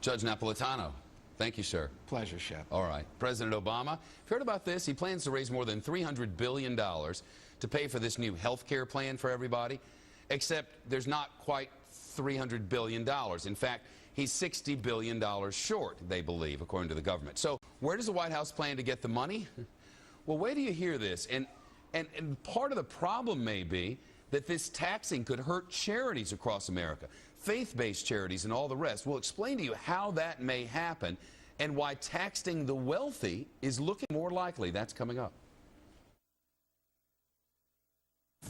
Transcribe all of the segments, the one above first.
Judge Napolitano, thank you, sir. Pleasure, Shep. All right. President Obama, if you heard about this, he plans to raise more than $300 billion to pay for this new health care plan for everybody, except there's not quite $300 billion. In fact, he's $60 billion short, they believe, according to the government. So where does the White House plan to get the money? Well, wait till you hear this. And part of the problem may be that this taxing could hurt charities across America, faith-based charities and all the rest. We'll explain to you how that may happen and why taxing the wealthy is looking more likely. That's coming up.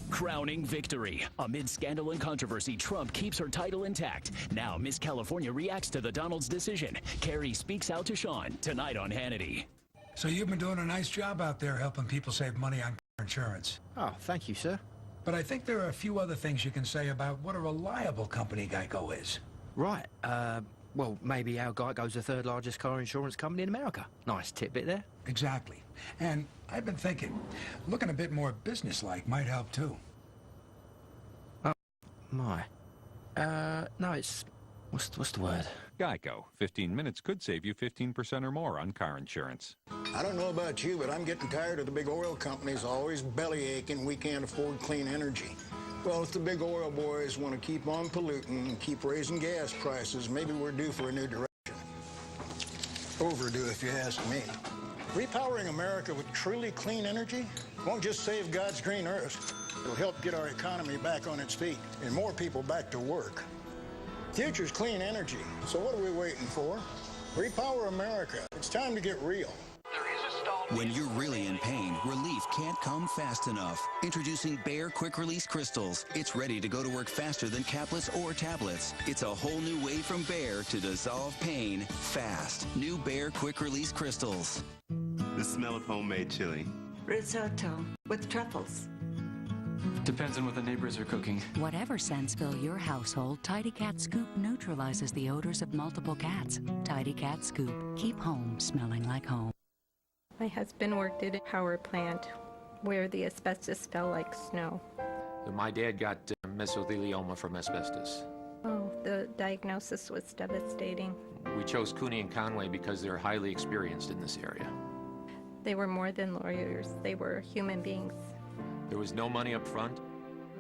Crowning victory. Amid scandal and controversy, Trump keeps her title intact. Now Miss California reacts to the Donald's decision. Carrie speaks out to Sean tonight on Hannity. So you've been doing a nice job out there helping people save money on insurance. Oh, thank you, sir. But I think there are a few other things you can say about what a reliable company Geico is. Right, well, maybe our Geico's the third largest car insurance company in America. Nice tidbit there. Exactly. And I've been thinking, looking a bit more businesslike might help too. Oh, my. No, it's... What's the word? Geico. 15 minutes could save you 15% or more on car insurance. I don't know about you, but I'm getting tired of the big oil companies always belly aching we can't afford clean energy. Well, if the big oil boys want to keep on polluting and keep raising gas prices, maybe we're due for a new direction. Overdue, if you ask me. Repowering America with truly clean energy won't just save God's green earth. It'll help get our economy back on its feet and more people back to work. Future's clean energy, so what are we waiting for? Repower America. It's time to get real. When you're really in pain, relief can't come fast enough. Introducing Bayer Quick Release Crystals. It's ready to go to work faster than caplets or tablets. It's a whole new way from Bayer to dissolve pain fast. New Bayer Quick Release Crystals. The smell of homemade chili. Risotto with truffles. Depends on what the neighbors are cooking. Whatever scents fill your household, Tidy Cat Scoop neutralizes the odors of multiple cats. Tidy Cat Scoop. Keep home smelling like home. My husband worked at a power plant where the asbestos fell like snow. My dad got mesothelioma from asbestos. Oh, the diagnosis was devastating. We chose Cooney and Conway because they're highly experienced in this area. They were more than lawyers. They were human beings. There was no money up front.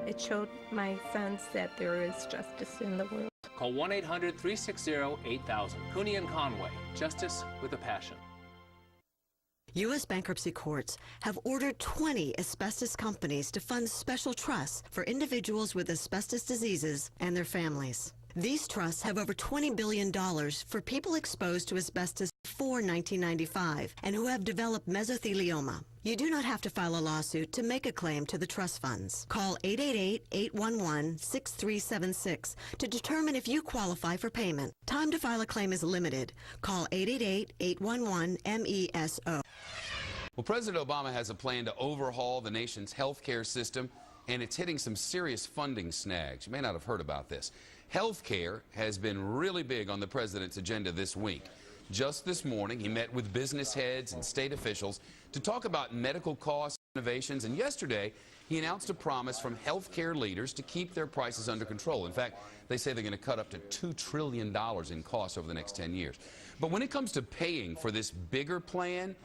It showed my sons that there is justice in the world. Call 1-800-360-8000. Cooney and Conway. Justice with a passion. U.S. bankruptcy courts have ordered 20 asbestos companies to fund special trusts for individuals with asbestos diseases and their families. These trusts have over $20 billion for people exposed to asbestos before 1995 and who have developed mesothelioma. You do not have to file a lawsuit to make a claim to the trust funds. Call 888-811-6376 to determine if you qualify for payment. Time to file a claim is limited. Call 888-811-MESO. Well, President Obama has a plan to overhaul the nation's health care system, and it's hitting some serious funding snags. You may not have heard about this. Health care has been really big on the president's agenda this week. Just this morning, he met with business heads and state officials to talk about medical costs and innovations, and yesterday he announced a promise from health care leaders to keep their prices under control. In fact, they say they're going to cut up to $2 trillion in costs over the next 10 years. But when it comes to paying for this bigger plan,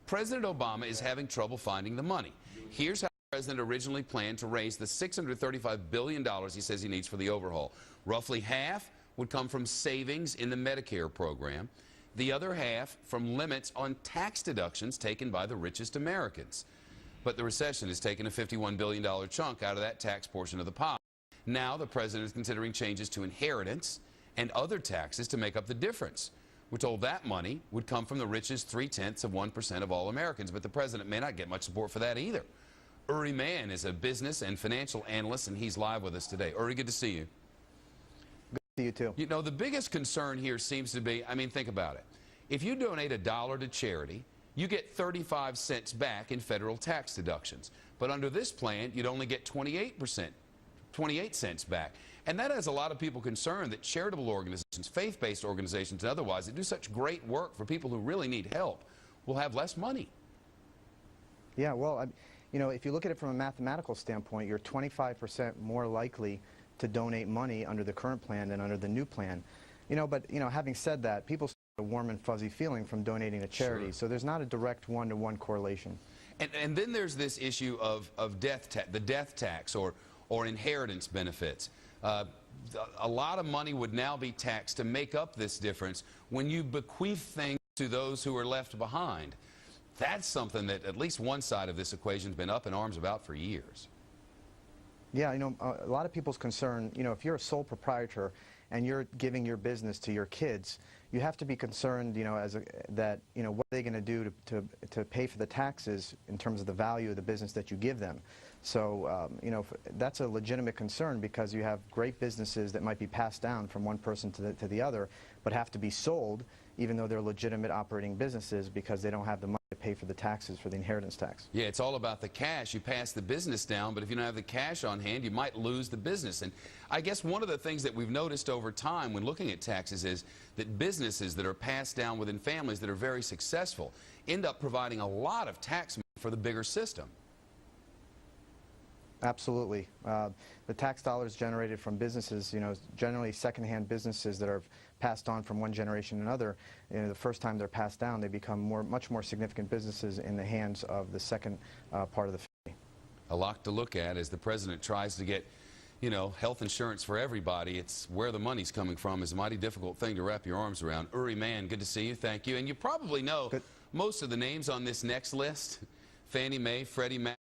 President Obama is having trouble finding the money. Here's how the president originally planned to raise the $635 billion he says he needs for the overhaul. Roughly half would come from savings in the Medicare program, the other half from limits on tax deductions taken by the richest Americans. But the recession has taken a $51 billion chunk out of that tax portion of the pie. Now the president is considering changes to inheritance and other taxes to make up the difference. We're told that money would come from the richest 0.3% of all Americans, but the president may not get much support for that either. Uri Mann is a business and financial analyst, and he's live with us today. Uri, good to see you. Good to see you, too. You know, the biggest concern here seems to be, I mean, think about it. If you donate $1 to charity, you get 35 cents back in federal tax deductions. But under this plan, you'd only get 28 cents back. And that has a lot of people concerned that charitable organizations, faith-based organizations and otherwise that do such great work for people who really need help will have less money. Yeah, well, you know, if you look at it from a mathematical standpoint, you're 25% more likely to donate money under the current plan than under the new plan. But having said that, people still get a warm and fuzzy feeling from donating to charity, so there's not a direct one-to-one correlation. And then there's this issue of the death tax or inheritance benefits. A lot of money would now be taxed to make up this difference when you bequeath things to those who are left behind. That's something that at least one side of this equation has been up in arms about for years. Yeah, a lot of people's concern, if you're a sole proprietor and you're giving your business to your kids, you have to be concerned, what are they going to do to pay for the taxes in terms of the value of the business that you give them. So, that's a legitimate concern because you have great businesses that might be passed down from one person to the other, but have to be sold even though they're legitimate operating businesses because they don't have the money to pay for the taxes, for the inheritance tax. Yeah, it's all about the cash. You pass the business down, but if you don't have the cash on hand, you might lose the business. And I guess one of the things that we've noticed over time when looking at taxes is that businesses that are passed down within families that are very successful end up providing a lot of tax money for the bigger system. Absolutely. The tax dollars generated from businesses, generally secondhand businesses that are passed on from one generation to another, the first time they're passed down, they become much more significant businesses in the hands of the second part of the family. A lot to look at as the president tries to get, health insurance for everybody. It's where the money's coming from is a mighty difficult thing to wrap your arms around. Uri Mann, good to see you. Thank you. And you probably know most of the names on this next list. Fannie Mae, Freddie Mac.